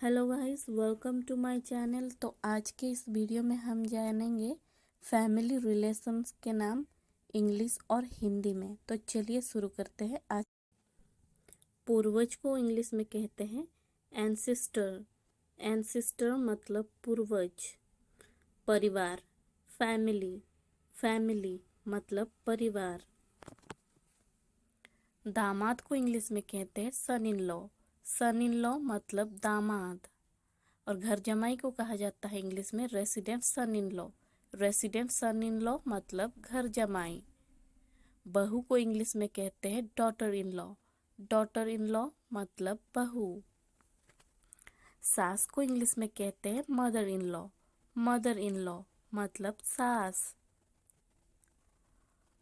Hello guys, welcome to my channel. तो आज के इस वीडियो में हम जानेंगे फैमिली रिलेशंस के नाम इंग्लिश और हिंदी में। तो चलिए शुरू करते हैं। आज पूर्वज को इंग्लिश में कहते हैं एंसेस्टर। एंसेस्टर मतलब पूर्वज। परिवार फैमिली। फैमिली मतलब परिवार। दामाद को इंग्लिश में कहते हैं सन in law. Sun in law मतलब दामाद। और घर जमाई को कहा जाता है इंग्लिश में resident son in law. Resident son in law मतलब घर जमाई। बहू को इंग्लिश में कहते हैं daughter in law. Daughter in law मतलब बहू। सास को इंग्लिश में कहते हैं mother in law. Mother in law मतलब सास।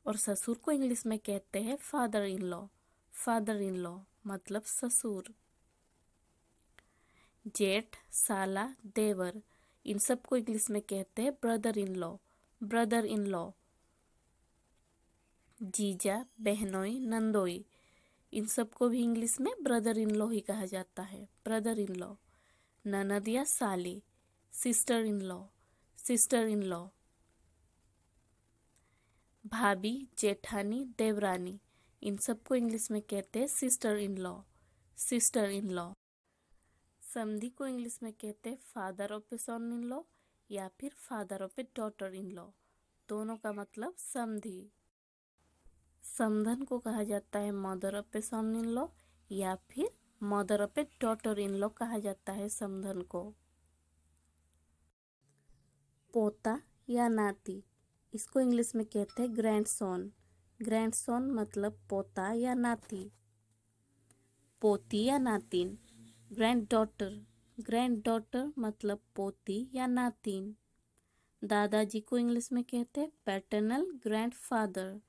और ससुर को इंग्लिश में कहते हैं father in law. Father in law मतलब ससुर। जेठ, साला, देवर, इन सब को इंग्लिश में कहते हैं brother in law. Brother in law. जीजा, बहनोई, नंदोई, इन सब को भी इंग्लिश में ब्रदर इन लॉ ही कहा जाता है। Brother in law. ननद या साली, sister in law. Sister in law. भाभी, जेठानी, देवरानी, इन सब को इंग्लिश में कहते हैं sister in law. Sister in law. समधी को इंग्लिश में कहते हैं father of a son in law या फिर father of a daughter in law. दोनों का मतलब समधी। समधन को कहा जाता है mother of a son in law या फिर mother of a daughter in law कहा जाता है समधन को। पोता या नाती, इसको इंग्लिश में कहते हैं ग्रैंडसन। ग्रैंडसन मतलब पोता या नाती। पोती या नातिन, ग्रैंड डॉटर। ग्रैंड डॉटर मतलब पोती या नातिन। दादाजी को इंग्लिश में कहते हैं पैटर्नल ग्रैंडफादर।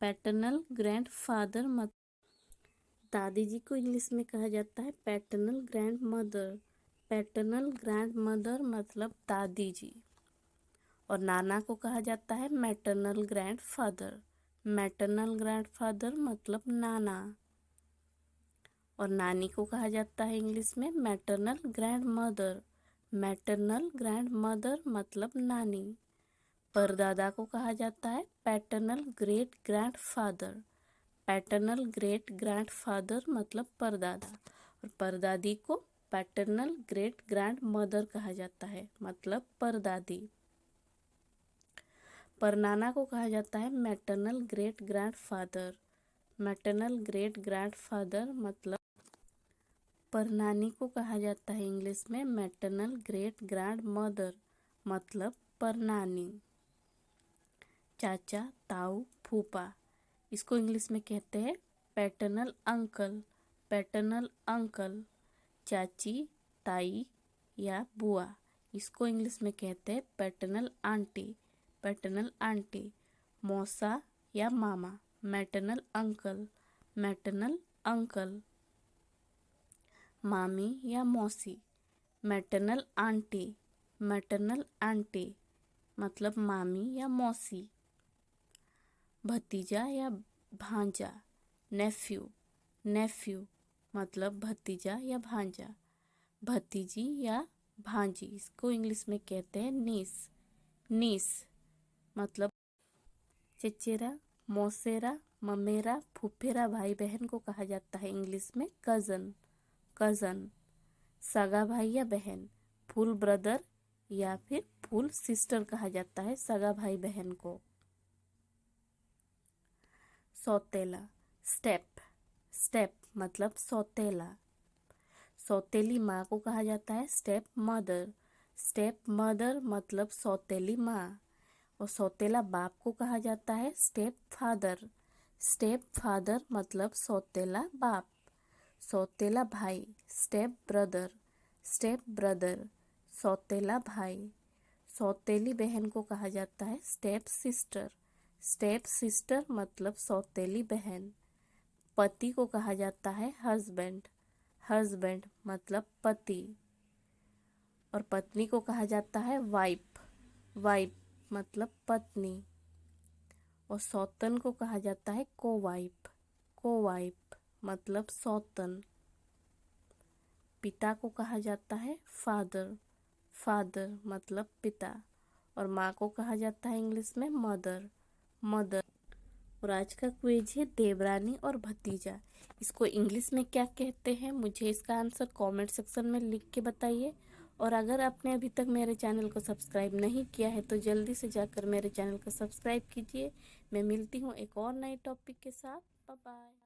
पैटर्नल ग्रैंडफादर मतलब। दादी जी को इंग्लिश में कहा जाता है paternal grand mother. Paternal grand mother मतलब दादी जी। और नाना को कहा जाता है maternal grand father. Maternal grand father मतलब नाना। और नानी को कहा जाता है इंग्लिश में maternal grand mother. Maternal grand mother मतलब नानी। परदादा को कहा जाता है paternal great grand father. Paternal great grand father मतलब परदादा। और परदादी को पैटर्नल ग्रेट ग्रैंड मदर कहा जाता है मतलब परदादी। परनाना को कहा जाता है maternal great grand father. Maternal great grand father मतलब। परनानी को कहा जाता है इंग्लिश में मैटरनल ग्रेट ग्रैंड मदर मतलब परनानी। चाचा, ताऊ, फूफा, इसको इंग्लिश में कहते हैं पैटर्नल अंकल। Paternal uncle. चाची, ताई या बुआ, इसको इंग्लिश में कहते हैं पैटर्नल आंटी। Paternal aunty. मौसा या मामा, मैटरनल अंकल। Maternal uncle. मामी या मौसी, मैटरनल आंटी। मैटरनल आंटी मतलब मामी या मौसी। भतीजा या भांजा, नेफ्यू। नेफ्यू मतलब भतीजा या भांजा। भतीजी या भांजी, इसको इंग्लिश में कहते हैं नीस। नीस मतलब। चचेरा, मौसेरा, ममेरा, फुफेरा भाई बहन को कहा जाता है इंग्लिश में कज़न। कज़न। सगा भाई या बहन, फुल ब्रदर या फिर फुल सिस्टर कहा जाता है सगा भाई बहन को। सौतेला, स्टेप। स्टेप मतलब सौतेला। सौतेली माँ को कहा जाता है स्टेप मदर। स्टेप मदर मतलब सौतेली माँ। और सौतेला बाप को कहा जाता है स्टेप फादर। स्टेप फादर मतलब सौतेला बाप। सौतेला भाई, स्टेप ब्रदर। स्टेप ब्रदर सौतेला भाई। सौतेली बहन को कहा जाता है स्टेप सिस्टर। स्टेप सिस्टर मतलब सौतेली बहन। पति को कहा जाता है हस्बैंड। हस्बैंड मतलब पति। और पत्नी को कहा जाता है वाइफ। वाइफ मतलब पत्नी। और सौतन को कहा जाता है को वाइफ। को वाइफ मतलब सौतन। पिता को कहा जाता है फादर, फादर मतलब पिता। और माँ को कहा जाता है इंग्लिश में मदर, मदर। और आज का क्विज है देवरानी और भतीजा, इसको इंग्लिश में क्या कहते हैं? मुझे इसका आंसर कमेंट सेक्शन में लिख के बताइए। और अगर आपने अभी तक मेरे चैनल को सब्सक्राइब नहीं किया है तो जल्दी से जाकर मेरे चैनल को सब्सक्राइब कीजिए। मैं मिलती हूँ एक और नए टॉपिक के साथ। Bye bye.